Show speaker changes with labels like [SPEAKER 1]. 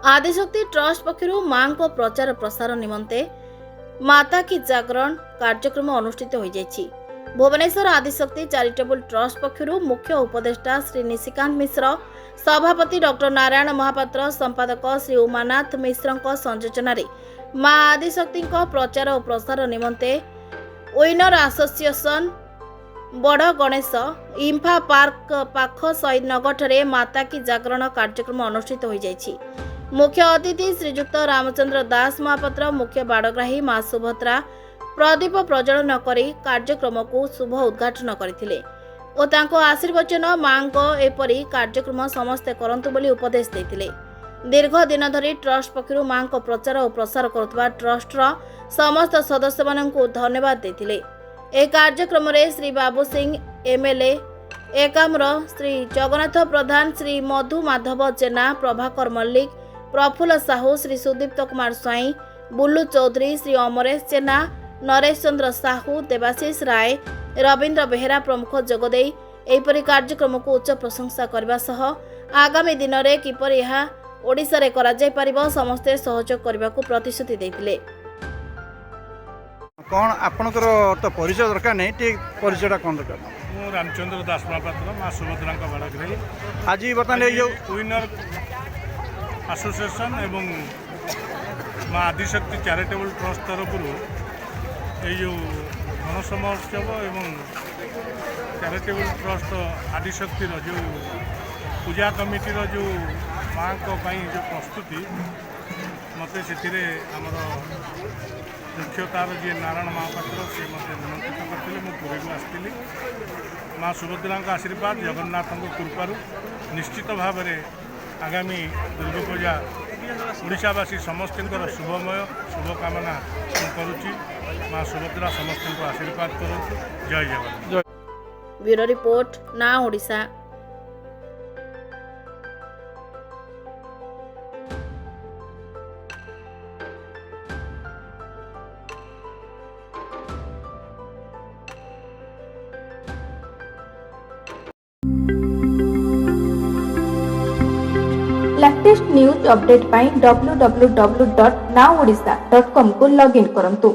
[SPEAKER 1] Adishakti trust पक्षर मां को प्रचार प्रसार निमंते माता की जागरण कार्यक्रम अनुष्ठित हो जाइछि। भुवनेश्वर आदिशक्ति चैरिटेबल ट्रस्ट पक्षर मुख्य उपदेष्टा श्री निशिकांत मिश्र, सभापति डॉक्टर नारायण महापात्र, संपादक श्री उमानाथ मिश्र संयोजन मां आदिशक्ति प्रचार और प्रसार निमंते विनर एसोसिएशन बड़ गणेश इंफा पार्क पाख शहीद नगर ठारे माता की जागरण कार्यक्रम अनुष्ठित हो जाइछि। मुख्य अतिथि श्रीजुक्त रामचंद्र दास महापात्र मुख्य बाड़ग्राही मां सुभद्रा प्रदीप प्रज्वलन करी कार्यक्रम को शुभ उद्घाटन करथिले और तांको आशीर्वचन मां को एपरी कार्यक्रम समस्ते करंतु बोली उपदेश देथिले। दीर्घ दिन धरी ट्रस्ट पक्षरु मां को प्रचार और प्रसार करुवा ट्रस्टर समस्त सदस्य माननकु धन्यवाद देथिले। ए कार्यक्रम रे श्री बाबू सिंह एमएलए एकाम्र, श्री जगन्नाथ प्रधान, श्री मधु माधव जेना, प्रभाकर मल्लिक, प्रफुल्ल साहू, श्री सुदीप्त कुमार स्वाई, बुल्लू चौधरी, श्री अमरेश जेना, नरेश चंद्र साहू, देवाशीष राय, रवींद्र बेहेरा प्रमुख जोगदे एपरी कार्यक्रम को उच्च प्रशंसा करने सह आगामी दिन में किपर यह ओडिशा रे करा जाय परिबो समस्ते सहयोग करने को प्रतिश्रुति देथिले।
[SPEAKER 2] कौन आपनकर तो परिचय दरकार नहीं ठीक परिचयटा कौन दरकार?
[SPEAKER 3] मु रामचंद्र दास महापात्र मां सुभद्रा बाड़ग्राही।
[SPEAKER 2] आज बर्तमान ये
[SPEAKER 3] विनर एसोसिएशन एवं मां आदिशक्ति चैरिटेबल ट्रस्ट तरफ यो गणेश महोत्सव एवं चैरिटेबल ट्रस्ट आदिशक्ति जो पूजा कमिटी जो माँ को जो प्रस्तुति मत से आमर मुख्यतार जी नारायण महापात्र से मत निमंत्रित करते मुझे को आसती माँ सुभद्रा आशीर्वाद जगन्नाथ कृपारू निश्चित भाव में आगामी दुर्गा पूजा ओडिशावासी समस्त शुभमय शुभकामना करुच्ची। माँ सुभद्रा समस्त को आशीर्वाद करूँ। जय जगन्नाथ।
[SPEAKER 1] ब्यूरो रिपोर्ट ना ओडिशा।
[SPEAKER 4] लेटेस्ट न्यूज अपडेट पाई www.nowodisha.com को लॉगिन करंतु।